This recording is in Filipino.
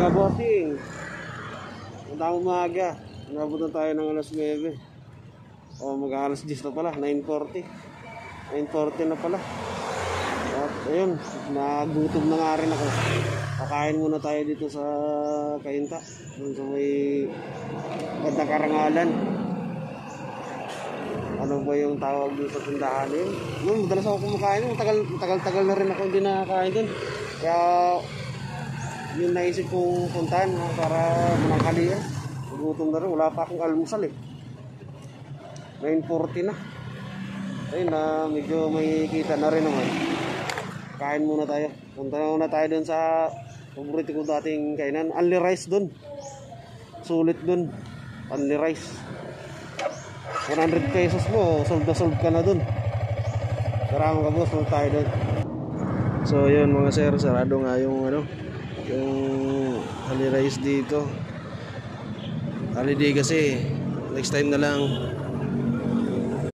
Mga bossing, magandang umaga. Nabutan tayo ng alas 9. O mag-alas 10 na pala, 9:40. 9:40 na pala. At ayun, nagutom na nga rin ako. Kakain muna tayo dito sa Kainta, dun sa may Gandang Karangalan. Ano ba yung tawag dito sa tindahan yun? Madalas ako kumakain. Tagal na rin ako hindi nakakain dun. Kaya yung naisip kong puntahan para mananghalian. Gutom na rin. Wala pa akong almusal eh. 9:40 na. Ayun na, medyo may kita na rin naman. Kain muna tayo. Punta muna tayo dun sa paborito ko dating kainan. Only rice dun. Sulit dun. Only rice. 100 pesos mo, sold na sold ka na dun. Tara mga boss, punta tayo dun. So yun mga sir, sarado nga yung yung only rice dito. Holiday kasi, next time na lang.